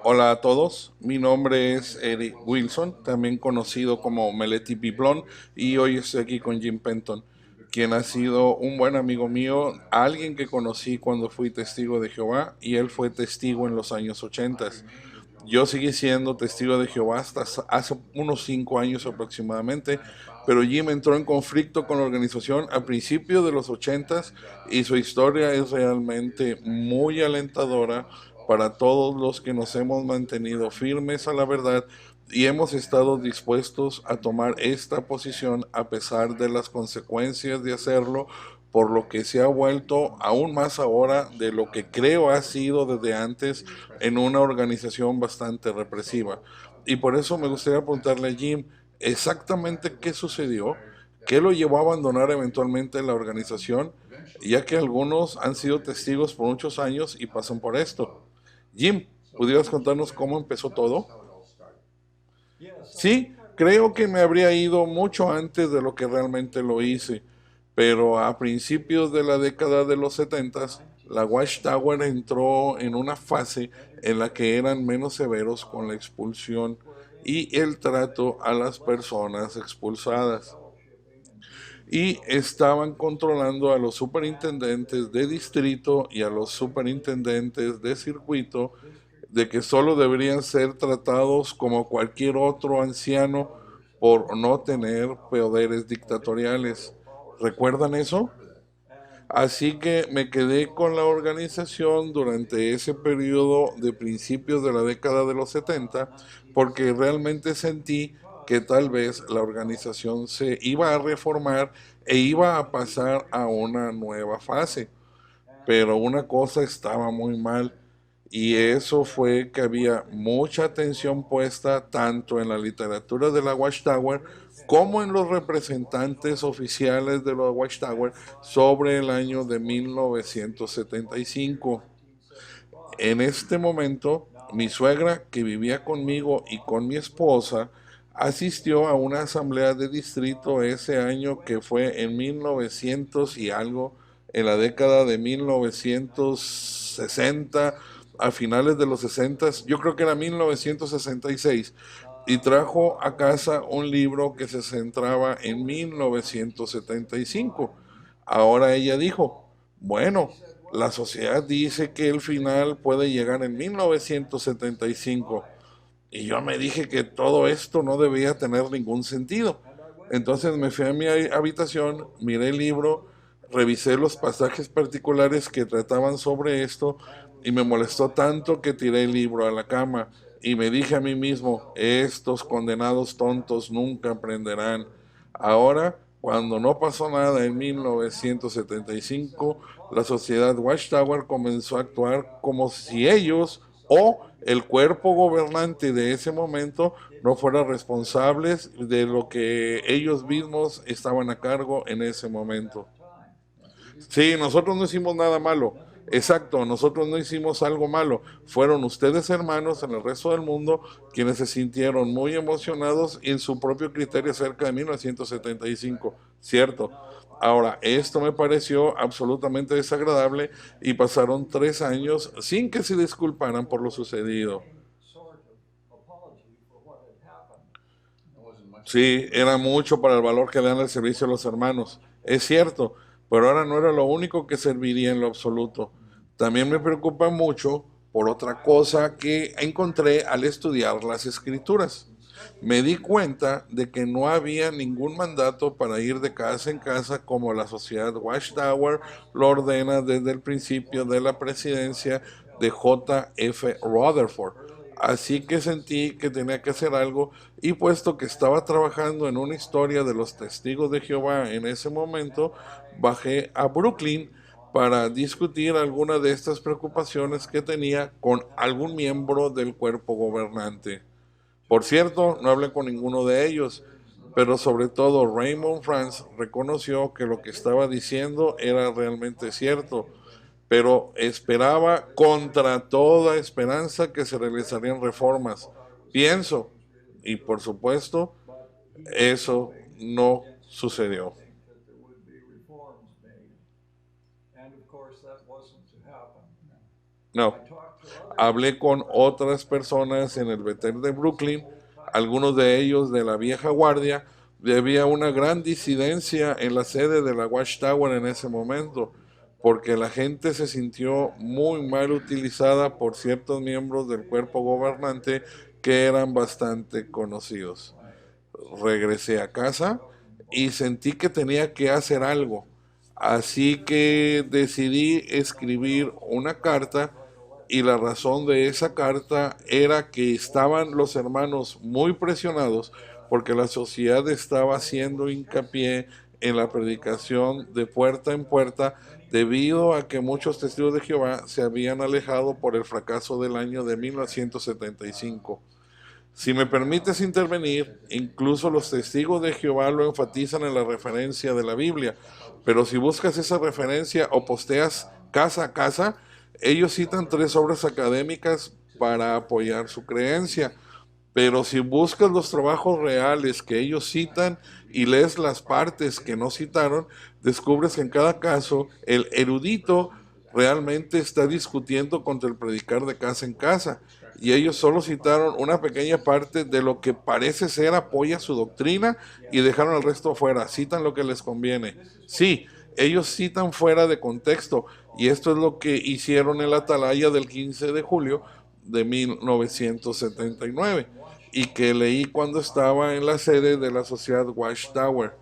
Hola a todos, mi nombre es Eric Wilson, también conocido como Melety Biblón, y hoy estoy aquí con Jim Penton, quien ha sido un buen amigo mío, alguien que conocí cuando fui testigo de Jehová y él fue testigo en los años 80. Yo seguí siendo testigo de Jehová hasta hace unos 5 años aproximadamente, pero Jim entró en conflicto con la organización a principios de los 80 y su historia es realmente muy alentadora para todos los que nos hemos mantenido firmes a la verdad y hemos estado dispuestos a tomar esta posición a pesar de las consecuencias de hacerlo, por lo que se ha vuelto aún más ahora de lo que creo ha sido desde antes en una organización bastante represiva. Y por eso me gustaría preguntarle a Jim exactamente qué sucedió, qué lo llevó a abandonar eventualmente la organización, ya que algunos han sido testigos por muchos años y pasan por esto. Jim, ¿pudieras contarnos cómo empezó todo? Sí, creo que me habría ido mucho antes de lo que realmente lo hice, pero a principios de la década de los 70, la Watchtower entró en una fase en la que eran menos severos con la expulsión y el trato a las personas expulsadas. Y estaban controlando a los superintendentes de distrito y a los superintendentes de circuito de que solo deberían ser tratados como cualquier otro anciano por no tener poderes dictatoriales. ¿Recuerdan eso? Así que me quedé con la organización durante ese periodo de principios de la década de los 70 porque realmente sentí que tal vez la organización se iba a reformar e iba a pasar a una nueva fase. Pero una cosa estaba muy mal y eso fue que había mucha atención puesta tanto en la literatura de la Watchtower como en los representantes oficiales de la Watchtower sobre el año de 1975. En este momento, mi suegra, que vivía conmigo y con mi esposa, asistió a una asamblea de distrito ese año que fue en 1900 y algo, en la década de 1960, a finales de los 60, yo creo que era 1966, y trajo a casa un libro que se centraba en 1975. Ahora ella dijo, bueno, la sociedad dice que el final puede llegar en 1975 y yo me dije que todo esto no debía tener ningún sentido. Entonces me fui a mi habitación, miré el libro, revisé los pasajes particulares que trataban sobre esto y me molestó tanto que tiré el libro a la cama y me dije a mí mismo, estos condenados tontos nunca aprenderán. Ahora, cuando no pasó nada en 1975, la sociedad Watchtower comenzó a actuar como si ellos o el cuerpo gobernante de ese momento no fueran responsables de lo que ellos mismos estaban a cargo en ese momento. Sí, nosotros no hicimos nada malo. Exacto, nosotros no hicimos algo malo. Fueron ustedes, hermanos, en el resto del mundo, quienes se sintieron muy emocionados en su propio criterio acerca de 1975. Cierto. Ahora, esto me pareció absolutamente desagradable y pasaron 3 años sin que se disculparan por lo sucedido. Sí, era mucho para el valor que dan al servicio a los hermanos. Es cierto, pero ahora no era lo único que serviría en lo absoluto. También me preocupa mucho por otra cosa que encontré al estudiar las escrituras. Me di cuenta de que no había ningún mandato para ir de casa en casa como la sociedad Watchtower lo ordena desde el principio de la presidencia de J. F. Rutherford. Así que sentí que tenía que hacer algo y puesto que estaba trabajando en una historia de los testigos de Jehová en ese momento, bajé a Brooklyn para discutir alguna de estas preocupaciones que tenía con algún miembro del cuerpo gobernante. Por cierto, no hablé con ninguno de ellos, pero sobre todo Raymond Franz reconoció que lo que estaba diciendo era realmente cierto, pero esperaba contra toda esperanza que se realizarían reformas. Pienso, y por supuesto, eso no sucedió. No. Hablé con otras personas en el Bethel de Brooklyn, algunos de ellos de la vieja guardia. Había una gran disidencia en la sede de la Watchtower en ese momento, porque la gente se sintió muy mal utilizada por ciertos miembros del cuerpo gobernante que eran bastante conocidos. Regresé a casa y sentí que tenía que hacer algo. Así que decidí escribir una carta y la razón de esa carta era que estaban los hermanos muy presionados porque la sociedad estaba haciendo hincapié en la predicación de puerta en puerta debido a que muchos testigos de Jehová se habían alejado por el fracaso del año de 1975. Si me permites intervenir, incluso los testigos de Jehová lo enfatizan en la referencia de la Biblia, pero si buscas esa referencia o posteas casa a casa, ellos citan 3 obras académicas para apoyar su creencia. Pero si buscas los trabajos reales que ellos citan y lees las partes que no citaron, descubres que en cada caso el erudito realmente está discutiendo contra el predicar de casa en casa. Y ellos solo citaron una pequeña parte de lo que parece ser apoya su doctrina y dejaron el resto fuera. Citan lo que les conviene. Sí, ellos citan fuera de contexto. Y esto es lo que hicieron en la atalaya del 15 de julio de 1979 y que leí cuando estaba en la sede de la sociedad Watchtower.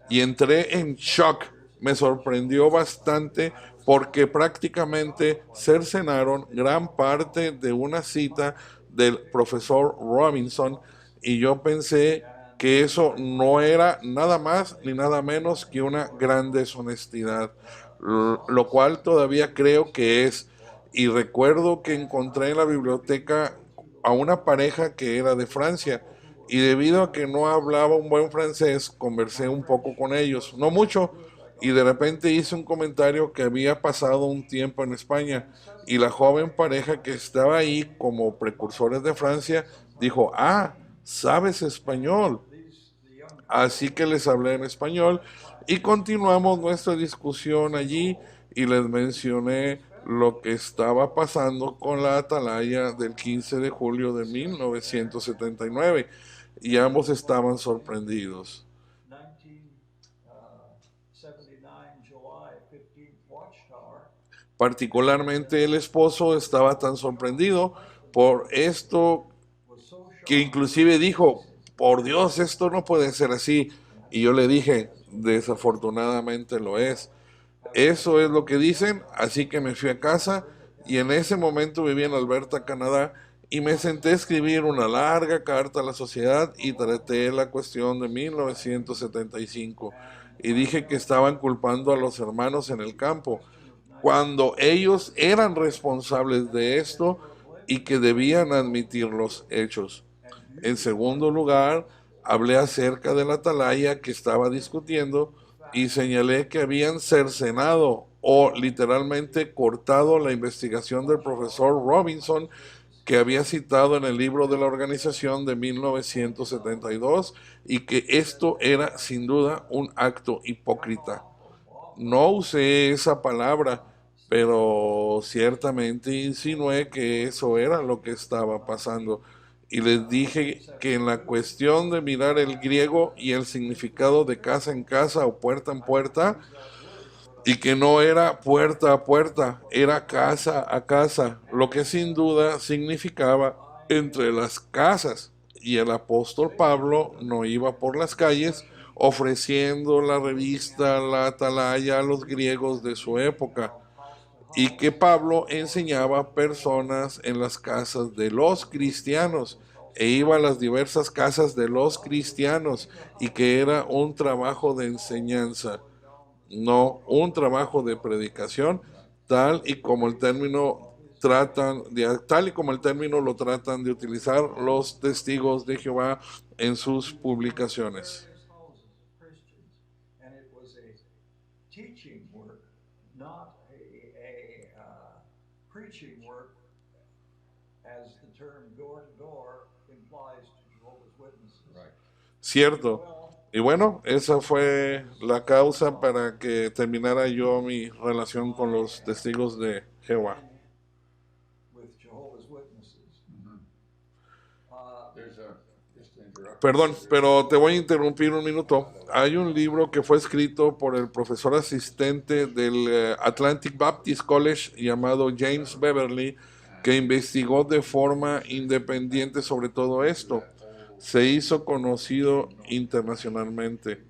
Y entré en shock. Me sorprendió bastante porque prácticamente cercenaron gran parte de una cita del profesor Robinson y yo pensé que eso no era nada más ni nada menos que una gran deshonestidad, lo cual todavía creo que es. Y recuerdo que encontré en la biblioteca a una pareja que era de Francia y debido a que no hablaba un buen francés, conversé un poco con ellos, no mucho, y de repente hice un comentario que había pasado un tiempo en España y la joven pareja que estaba ahí como precursores de Francia dijo, ah, sabes español. Así que les hablé en español y continuamos nuestra discusión allí y les mencioné lo que estaba pasando con la atalaya del 15 de julio de 1979 y ambos estaban sorprendidos. Particularmente el esposo estaba tan sorprendido por esto que inclusive dijo, por Dios, esto no puede ser así. Y yo le dije, desafortunadamente lo es. Eso es lo que dicen, así que me fui a casa y en ese momento vivía en Alberta, Canadá, y me senté a escribir una larga carta a la sociedad y traté la cuestión de 1975 y dije que estaban culpando a los hermanos en el campo, cuando ellos eran responsables de esto y que debían admitir los hechos. En segundo lugar, hablé acerca de la atalaya que estaba discutiendo y señalé que habían cercenado o literalmente cortado la investigación del profesor Robinson que había citado en el libro de la organización de 1972 y que esto era sin duda un acto hipócrita. No usé esa palabra, pero ciertamente insinué que eso era lo que estaba pasando. Y les dije que en la cuestión de mirar el griego y el significado de casa en casa o puerta en puerta, y que no era puerta a puerta, era casa a casa, lo que sin duda significaba entre las casas. Y el apóstol Pablo no iba por las calles ofreciendo la revista, la atalaya a los griegos de su época, y que Pablo enseñaba a personas en las casas de los cristianos e iba a las diversas casas de los cristianos y que era un trabajo de enseñanza, no un trabajo de predicación, tal y como el término lo tratan de utilizar los testigos de Jehová en sus publicaciones. Cierto. Y bueno, esa fue la causa para que terminara yo mi relación con los testigos de Jehová. Perdón, pero te voy a interrumpir un minuto. Hay un libro que fue escrito por el profesor asistente del Atlantic Baptist College llamado James Beverly, que investigó de forma independiente sobre todo esto. Se hizo conocido internacionalmente.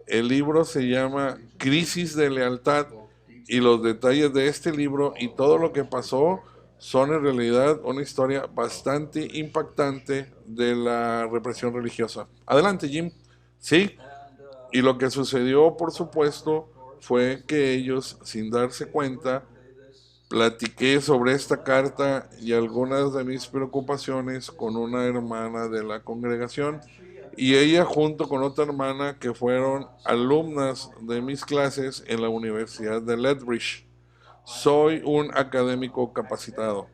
El libro se llama Crisis de Lealtad y los detalles de este libro y todo lo que pasó son en realidad una historia bastante impactante de la represión religiosa. Adelante, Jim. Sí, y lo que sucedió, por supuesto, fue que ellos, sin darse cuenta, platiqué sobre esta carta y algunas de mis preocupaciones con una hermana de la congregación y ella junto con otra hermana que fueron alumnas de mis clases en la Universidad de Lethbridge. Soy un académico capacitado.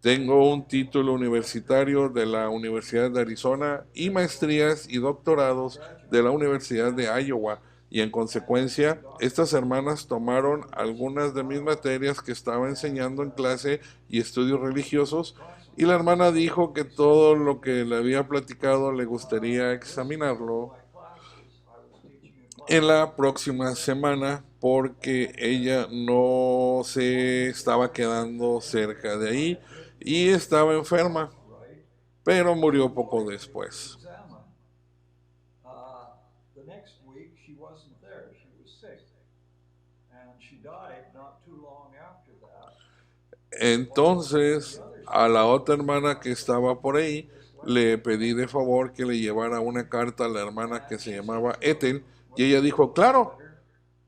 Tengo un título universitario de la Universidad de Arizona y maestrías y doctorados de la Universidad de Iowa. Y en consecuencia, estas hermanas tomaron algunas de mis materias que estaba enseñando en clase y estudios religiosos. Y la hermana dijo que todo lo que le había platicado le gustaría examinarlo en la próxima semana porque ella no se estaba quedando cerca de ahí y estaba enferma, pero murió poco después. Entonces, a la otra hermana que estaba por ahí, le pedí de favor que le llevara una carta a la hermana que se llamaba Ethel y ella dijo, claro.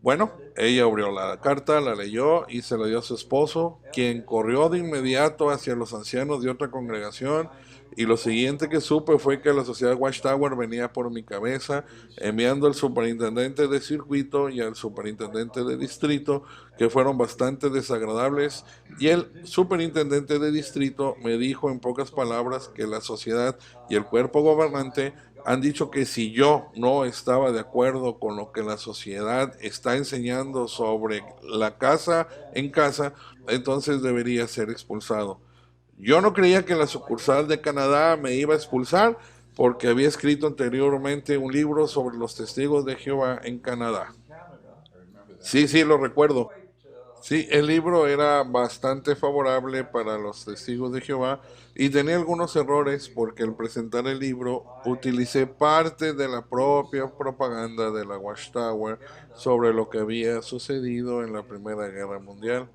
Bueno, ella abrió la carta, la leyó y se la dio a su esposo, quien corrió de inmediato hacia los ancianos de otra congregación. Y lo siguiente que supe fue que la sociedad Watchtower venía por mi cabeza, enviando al superintendente de circuito y al superintendente de distrito, que fueron bastante desagradables. Y el superintendente de distrito me dijo en pocas palabras que la sociedad y el cuerpo gobernante han dicho que si yo no estaba de acuerdo con lo que la sociedad está enseñando sobre la casa en casa, entonces debería ser expulsado. Yo no creía que la sucursal de Canadá me iba a expulsar porque había escrito anteriormente un libro sobre los testigos de Jehová en Canadá. Sí, sí, lo recuerdo. Sí, el libro era bastante favorable para los testigos de Jehová y tenía algunos errores porque al presentar el libro utilicé parte de la propia propaganda de la Watchtower sobre lo que había sucedido en la Primera Guerra Mundial.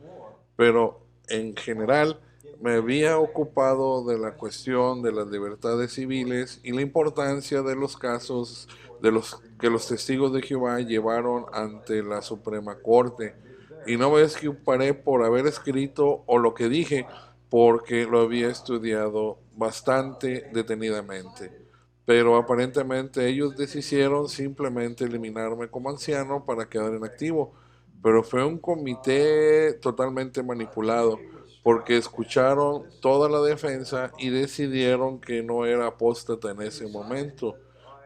Pero en general me había ocupado de la cuestión de las libertades civiles y la importancia de los casos de los que los testigos de Jehová llevaron ante la Suprema Corte. Y no me disculparé por haber escrito o lo que dije, porque lo había estudiado bastante detenidamente. Pero aparentemente ellos decidieron simplemente eliminarme como anciano para quedar en activo. Pero fue un comité totalmente manipulado, porque escucharon toda la defensa y decidieron que no era apóstata en ese momento.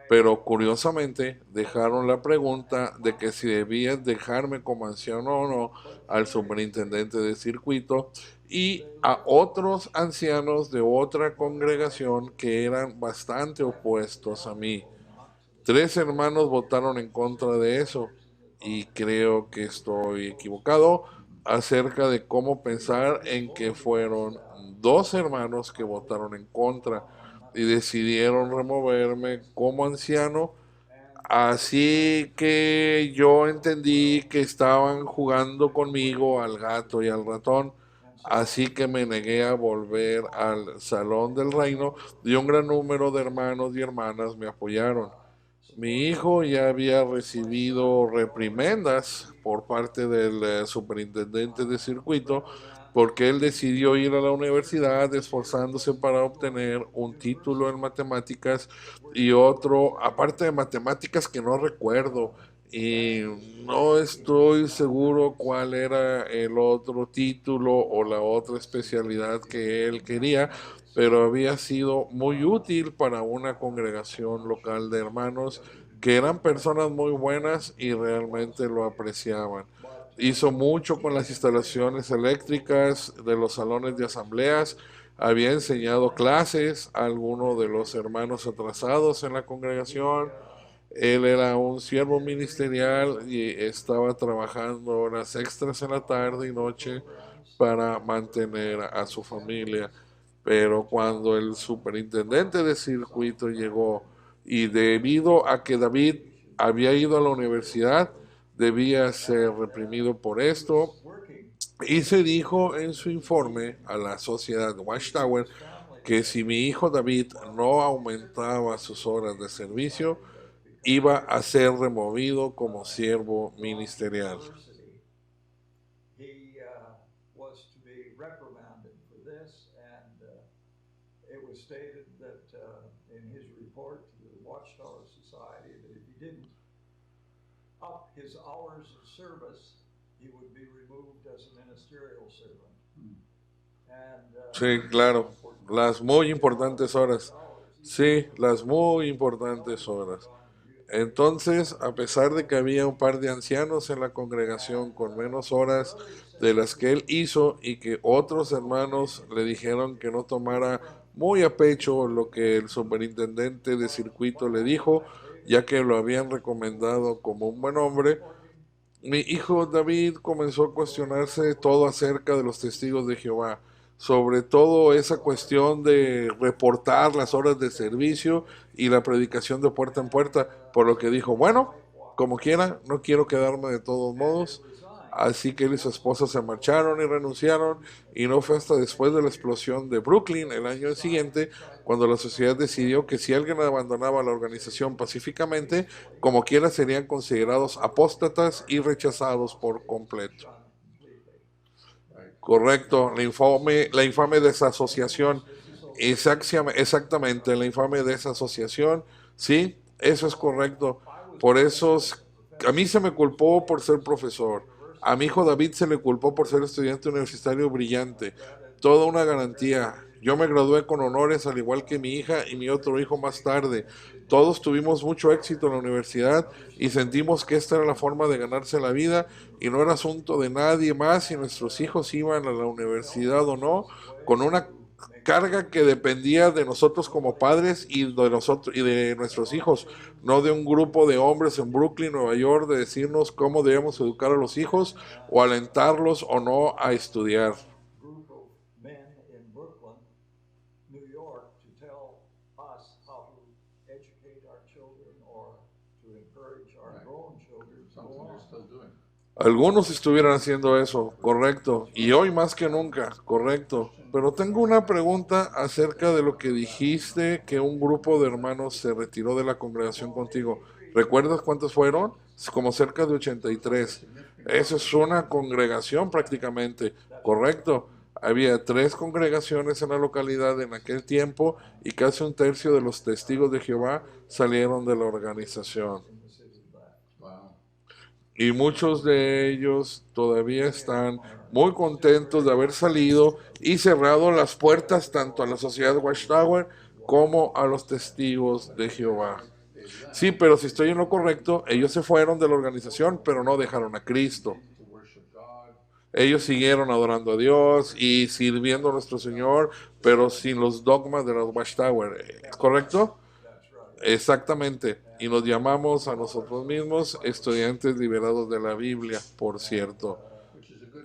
Pero curiosamente dejaron la pregunta de que si debía dejarme como anciano o no al superintendente de circuito y a otros ancianos de otra congregación que eran bastante opuestos a mí. Tres hermanos votaron en contra de eso y creo que estoy equivocado acerca de cómo pensar en que fueron dos hermanos que votaron en contra y decidieron removerme como anciano. Así que yo entendí que estaban jugando conmigo al gato y al ratón. Así que me negué a volver al salón del reino y un gran número de hermanos y hermanas me apoyaron. Mi hijo ya había recibido reprimendas por parte del superintendente de circuito porque él decidió ir a la universidad esforzándose para obtener un título en matemáticas y otro, aparte de matemáticas que no recuerdo, y no estoy seguro cuál era el otro título o la otra especialidad que él quería, pero había sido muy útil para una congregación local de hermanos que eran personas muy buenas y realmente lo apreciaban. Hizo mucho con las instalaciones eléctricas de los salones de asambleas. Había enseñado clases a algunos de los hermanos atrasados en la congregación. Él era un siervo ministerial y estaba trabajando horas extras en la tarde y noche para mantener a su familia. Pero cuando el superintendente de circuito llegó y debido a que David había ido a la universidad, debía ser reprimido por esto, y se dijo en su informe a la sociedad Watchtower que si mi hijo David no aumentaba sus horas de servicio, iba a ser removido como siervo ministerial. Sí, claro, las muy importantes horas. Sí, las muy importantes horas. Entonces, a pesar de que había un par de ancianos en la congregación con menos horas de las que él hizo y que otros hermanos le dijeron que no tomara muy a pecho lo que el superintendente de circuito le dijo, ya que lo habían recomendado como un buen hombre, mi hijo David comenzó a cuestionarse todo acerca de los testigos de Jehová, sobre todo esa cuestión de reportar las horas de servicio y la predicación de puerta en puerta, por lo que dijo, bueno, como quiera, no quiero quedarme de todos modos. Así que él y su esposa se marcharon y renunciaron, y no fue hasta después de la explosión de Brooklyn el año siguiente cuando la sociedad decidió que si alguien abandonaba la organización pacíficamente, como quiera serían considerados apóstatas y rechazados por completo. Correcto, la infame desasociación. Exactamente, la infame desasociación. Sí, eso es correcto. Por eso a mí se me culpó por ser profesor. A mi hijo David se le culpó por ser estudiante universitario brillante. Toda una garantía. Yo me gradué con honores al igual que mi hija y mi otro hijo más tarde. Todos tuvimos mucho éxito en la universidad y sentimos que esta era la forma de ganarse la vida y no era asunto de nadie más si nuestros hijos iban a la universidad o no, con una carga que dependía de nosotros como padres y de nosotros y de nuestros hijos, no de un grupo de hombres en Brooklyn, Nueva York, de decirnos cómo debemos educar a los hijos o alentarlos o no a estudiar. Algunos estuvieran haciendo eso, correcto, y hoy más que nunca, correcto. Pero tengo una pregunta acerca de lo que dijiste que un grupo de hermanos se retiró de la congregación contigo. ¿Recuerdas cuántos fueron? Como cerca de 83. Eso es una congregación prácticamente, correcto. Había 3 congregaciones en la localidad en aquel tiempo y casi un tercio de los testigos de Jehová salieron de la organización. Y muchos de ellos todavía están muy contentos de haber salido y cerrado las puertas tanto a la sociedad Watchtower como a los testigos de Jehová. Sí, pero si estoy en lo correcto, ellos se fueron de la organización, pero no dejaron a Cristo. Ellos siguieron adorando a Dios y sirviendo a nuestro Señor, pero sin los dogmas de la Watchtower. ¿Es correcto? Exactamente. Y nos llamamos a nosotros mismos estudiantes liberados de la Biblia, por cierto.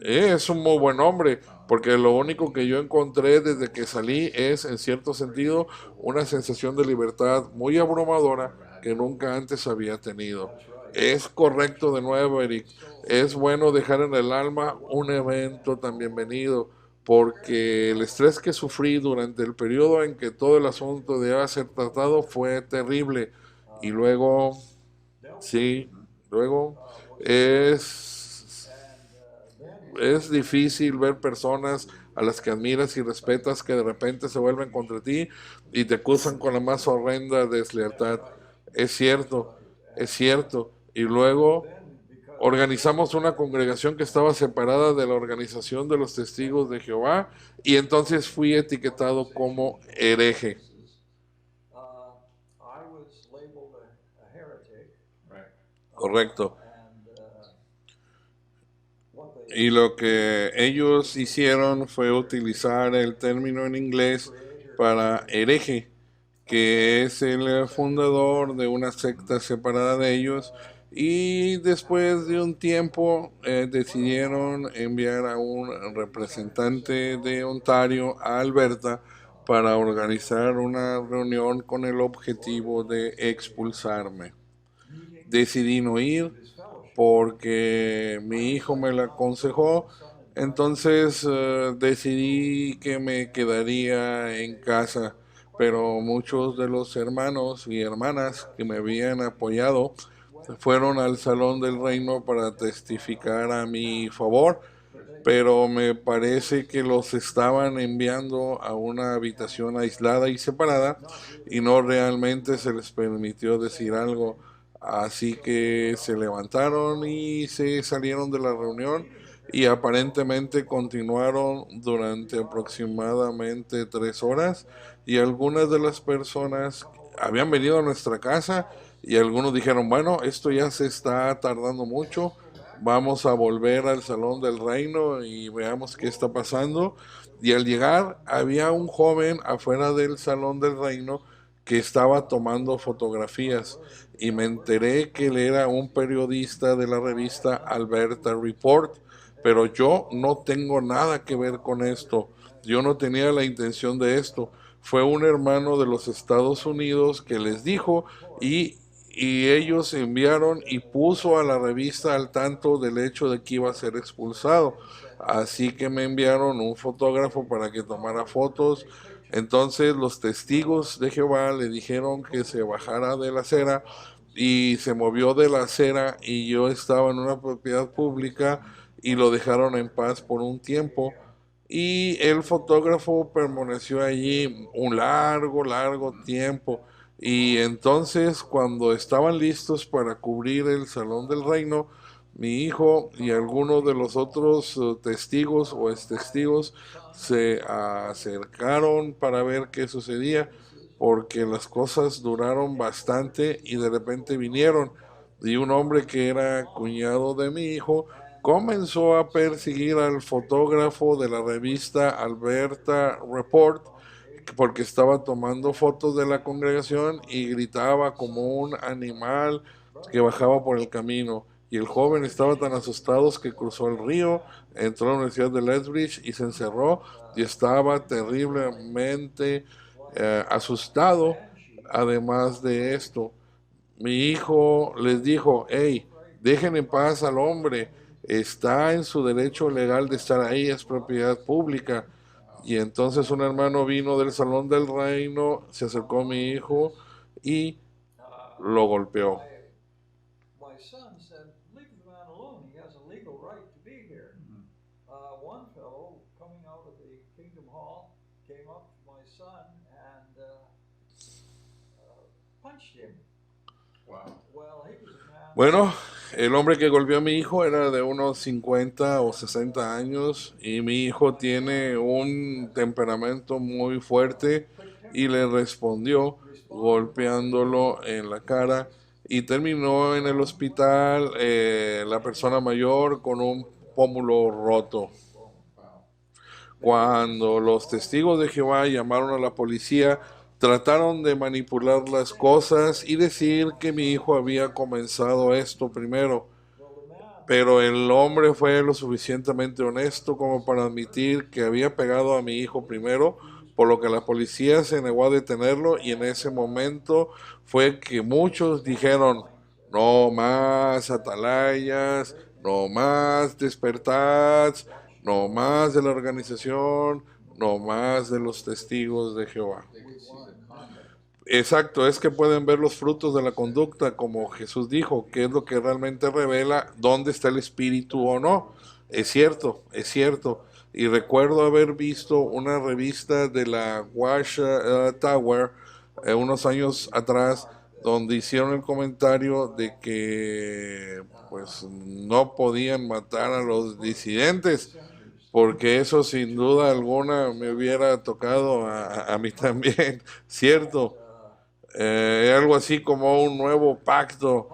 Es un muy buen nombre, porque lo único que yo encontré desde que salí es, en cierto sentido, una sensación de libertad muy abrumadora que nunca antes había tenido. Es correcto de nuevo, Eric. Es bueno dejar en el alma un evento tan bienvenido, porque el estrés que sufrí durante el periodo en que todo el asunto debía ser tratado fue terrible. Y luego, sí, luego es difícil ver personas a las que admiras y respetas que de repente se vuelven contra ti y te acusan con la más horrenda deslealtad. Es cierto, es cierto. Y luego organizamos una congregación que estaba separada de la organización de los testigos de Jehová y entonces fui etiquetado como hereje. Correcto. Y lo que ellos hicieron fue utilizar el término en inglés para hereje, que es el fundador de una secta separada de ellos. Y después de un tiempo decidieron enviar a un representante de Ontario a Alberta para organizar una reunión con el objetivo de expulsarme. Decidí no ir porque mi hijo me lo aconsejó, entonces decidí que me quedaría en casa, pero muchos de los hermanos y hermanas que me habían apoyado fueron al Salón del Reino para testificar a mi favor, pero me parece que los estaban enviando a una habitación aislada y separada y no realmente se les permitió decir algo. Así que se levantaron y se salieron de la reunión y aparentemente continuaron durante aproximadamente 3 horas y algunas de las personas habían venido a nuestra casa y algunos dijeron, bueno, esto ya se está tardando mucho, vamos a volver al Salón del Reino y veamos qué está pasando. Y al llegar había un joven afuera del Salón del Reino que estaba tomando fotografías y me enteré que él era un periodista de la revista Alberta Report, pero yo no tengo nada que ver con esto. Yo no tenía la intención de esto. Fue un hermano de los Estados Unidos que les dijo y ellos enviaron y puso a la revista al tanto del hecho de que iba a ser expulsado. Así que me enviaron un fotógrafo para que tomara fotos. Entonces los testigos de Jehová le dijeron que se bajara de la acera y se movió de la acera y yo estaba en una propiedad pública y lo dejaron en paz por un tiempo. Y el fotógrafo permaneció allí un largo tiempo. Y entonces cuando estaban listos para cubrir el Salón del Reino, mi hijo y algunos de los otros testigos o testigos se acercaron para ver qué sucedía, porque las cosas duraron bastante y de repente vinieron y un hombre que era cuñado de mi hijo comenzó a perseguir al fotógrafo de la revista Alberta Report porque estaba tomando fotos de la congregación y gritaba como un animal que bajaba por el camino. Y el joven estaba tan asustado que cruzó el río, entró a la Universidad de Lethbridge y se encerró y estaba terriblemente asustado. Además de esto, mi hijo les dijo, hey, dejen en paz al hombre, está en su derecho legal de estar ahí, es propiedad pública. Y entonces un hermano vino del Salón del Reino, se acercó a mi hijo y lo golpeó. Bueno, el hombre que golpeó a mi hijo era de unos 50 o 60 años y mi hijo tiene un temperamento muy fuerte y le respondió golpeándolo en la cara y terminó en el hospital la persona mayor con un pómulo roto. Cuando los testigos de Jehová llamaron a la policía, trataron de manipular las cosas y decir que mi hijo había comenzado esto primero. Pero el hombre fue lo suficientemente honesto como para admitir que había pegado a mi hijo primero, por lo que la policía se negó a detenerlo y en ese momento fue que muchos dijeron, no más atalayas, no más despertads, no más de la organización, no más de los testigos de Jehová. Exacto, es que pueden ver los frutos de la conducta, como Jesús dijo, que es lo que realmente revela dónde está el espíritu o no. Es cierto, es cierto. Y recuerdo haber visto una revista de la Wash Tower unos años atrás, donde hicieron el comentario de que pues no podían matar a los disidentes, porque eso sin duda alguna me hubiera tocado a mí también, ¿cierto? Algo así como un nuevo pacto,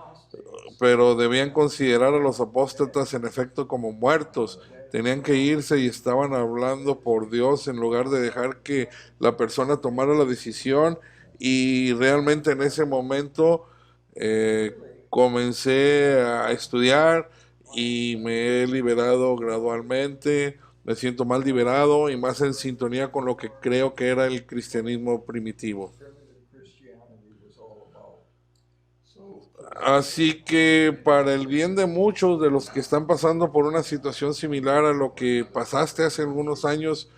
pero debían considerar a los apóstatas en efecto como muertos. Tenían que irse y estaban hablando por Dios en lugar de dejar que la persona tomara la decisión. Y realmente en ese momento eh, comencé a estudiar y me he liberado gradualmente. Me siento más liberado y más en sintonía con lo que creo que era el cristianismo primitivo. Así que para el bien de muchos de los que están pasando por una situación similar a lo que pasaste hace algunos años,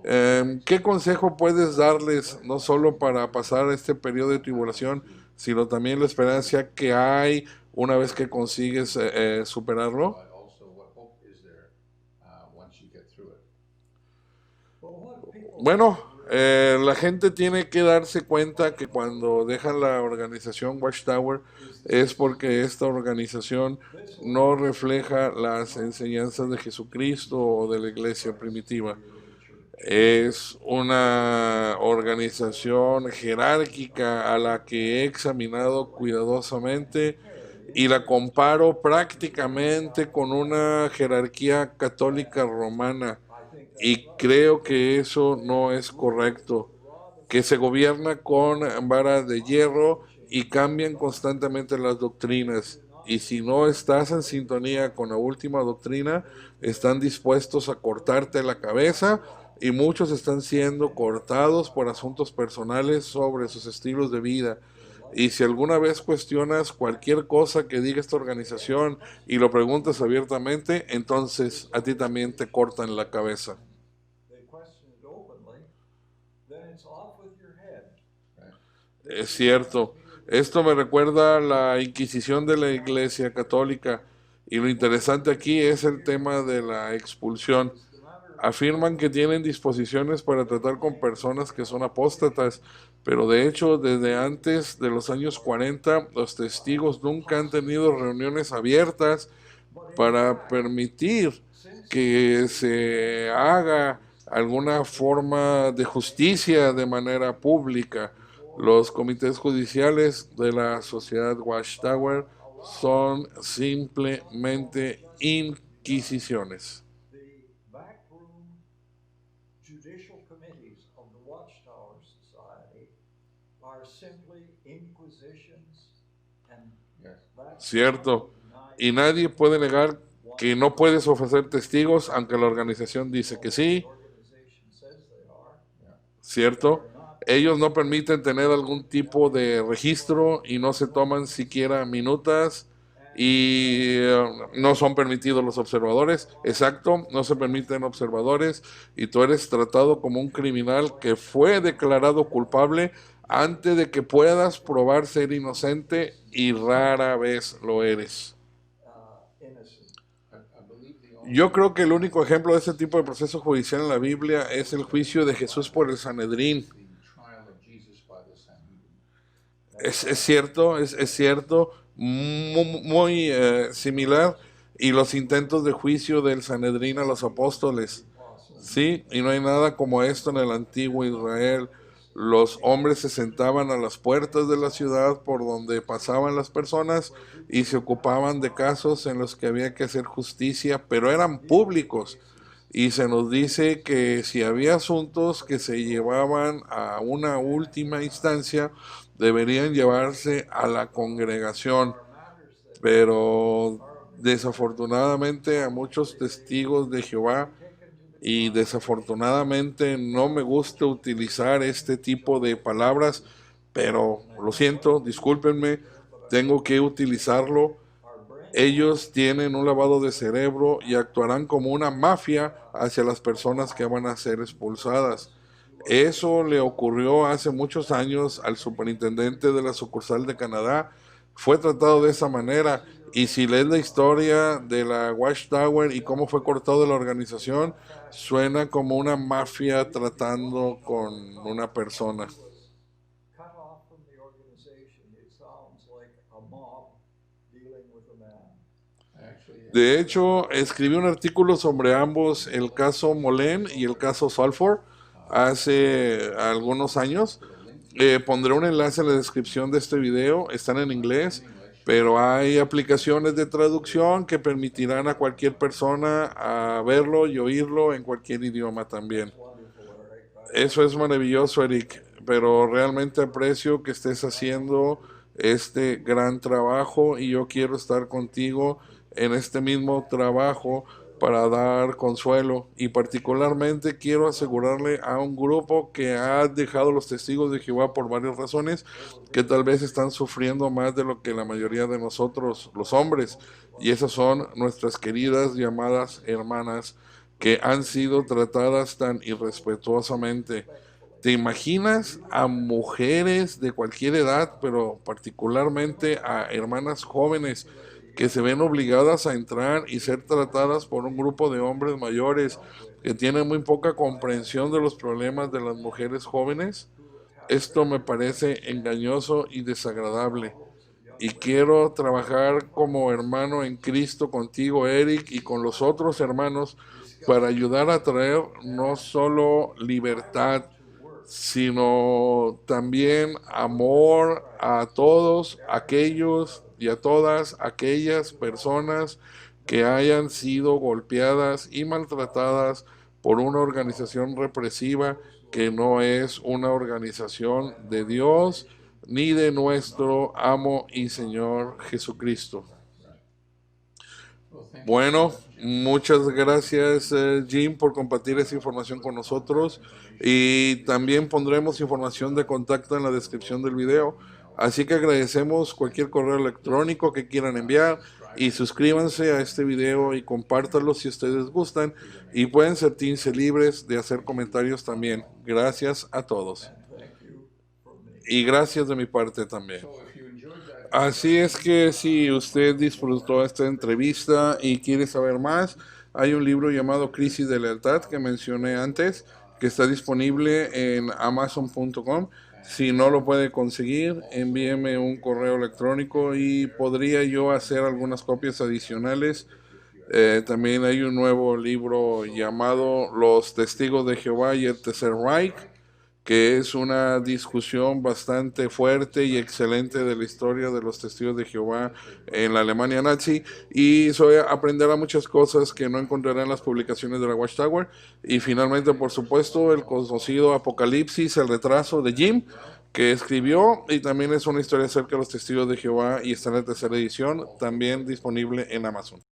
¿qué consejo puedes darles no solo para pasar este periodo de tribulación, sino también la esperanza que hay una vez que consigues superarlo? Bueno, la gente tiene que darse cuenta que cuando dejan la organización Watchtower es porque esta organización no refleja las enseñanzas de Jesucristo o de la iglesia primitiva. Es una organización jerárquica a la que he examinado cuidadosamente y la comparo prácticamente con una jerarquía católica romana, y creo que eso no es correcto, que se gobierna con vara de hierro y cambian constantemente las doctrinas. Y si no estás en sintonía con la última doctrina, están dispuestos a cortarte la cabeza, y muchos están siendo cortados por asuntos personales sobre sus estilos de vida. Y si alguna vez cuestionas cualquier cosa que diga esta organización y lo preguntas abiertamente, entonces a ti también te cortan la cabeza. Es cierto. Esto me recuerda a la Inquisición de la Iglesia Católica, y lo interesante aquí es el tema de la expulsión. Afirman que tienen disposiciones para tratar con personas que son apóstatas, pero de hecho desde antes de los años 40 los testigos nunca han tenido reuniones abiertas para permitir que se haga alguna forma de justicia de manera pública. Los comités judiciales de la sociedad Watchtower son simplemente inquisiciones. Cierto. Y nadie puede negar que no puedes ofrecer testigos, aunque la organización dice que sí. ¿Cierto? Ellos no permiten tener algún tipo de registro y no se toman siquiera minutas, y no son permitidos los observadores. Exacto, no se permiten observadores, y tú eres tratado como un criminal que fue declarado culpable antes de que puedas probar ser inocente, y rara vez lo eres. Yo creo que el único ejemplo de este tipo de proceso judicial en la Biblia es el juicio de Jesús por el Sanedrín. Es cierto, es cierto, muy similar, y los intentos de juicio del Sanedrín a los apóstoles. Sí, y no hay nada como esto en el antiguo Israel. Los hombres se sentaban a las puertas de la ciudad por donde pasaban las personas y se ocupaban de casos en los que había que hacer justicia, pero eran públicos. Y se nos dice que si había asuntos que se llevaban a una última instancia, deberían llevarse a la congregación. Pero desafortunadamente a muchos testigos de Jehová, y desafortunadamente no me gusta utilizar este tipo de palabras, pero lo siento, discúlpenme, tengo que utilizarlo. Ellos tienen un lavado de cerebro y actuarán como una mafia hacia las personas que van a ser expulsadas. Eso le ocurrió hace muchos años al superintendente de la sucursal de Canadá. Fue tratado de esa manera. Y si lees la historia de la Watchtower y cómo fue cortado de la organización, suena como una mafia tratando con una persona. De hecho, escribí un artículo sobre ambos, el caso Molen y el caso Sulfur, hace algunos años. Pondré un enlace en la descripción de este video, están en inglés, pero hay aplicaciones de traducción que permitirán a cualquier persona a verlo y oírlo en cualquier idioma también. Eso es maravilloso, Eric, pero realmente aprecio que estés haciendo este gran trabajo y yo quiero estar contigo en este mismo trabajo para dar consuelo y particularmente quiero asegurarle a un grupo que ha dejado los testigos de Jehová por varias razones que tal vez están sufriendo más de lo que la mayoría de nosotros los hombres y esas son nuestras queridas llamadas hermanas que han sido tratadas tan irrespetuosamente. ¿Te imaginas a mujeres de cualquier edad, pero particularmente a hermanas jóvenes que se ven obligadas a entrar y ser tratadas por un grupo de hombres mayores que tienen muy poca comprensión de los problemas de las mujeres jóvenes? Esto me parece engañoso y desagradable. Y quiero trabajar como hermano en Cristo contigo, Eric, y con los otros hermanos para ayudar a traer no solo libertad, sino también amor a todos aquellos y a todas aquellas personas que hayan sido golpeadas y maltratadas por una organización represiva que no es una organización de Dios ni de nuestro amo y Señor Jesucristo. Bueno, muchas gracias Jim por compartir esa información con nosotros y también pondremos información de contacto en la descripción del video. Así que agradecemos cualquier correo electrónico que quieran enviar y suscríbanse a este video y compártanlo si ustedes gustan y pueden sentirse libres de hacer comentarios también. Gracias a todos y gracias de mi parte también. Así es que si usted disfrutó esta entrevista y quiere saber más, hay un libro llamado Crisis de Lealtad que mencioné antes, que está disponible en amazon.com. Si no lo puede conseguir, envíeme un correo electrónico y podría yo hacer algunas copias adicionales. También hay un nuevo libro llamado Los Testigos de Jehová y el Tercer Reich, que es una discusión bastante fuerte y excelente de la historia de los testigos de Jehová en la Alemania nazi y aprenderá muchas cosas que no encontrará en las publicaciones de la Watchtower y finalmente por supuesto el conocido Apocalipsis, el retraso de Jim que escribió y también es una historia acerca de los testigos de Jehová y está en la tercera edición también disponible en Amazon.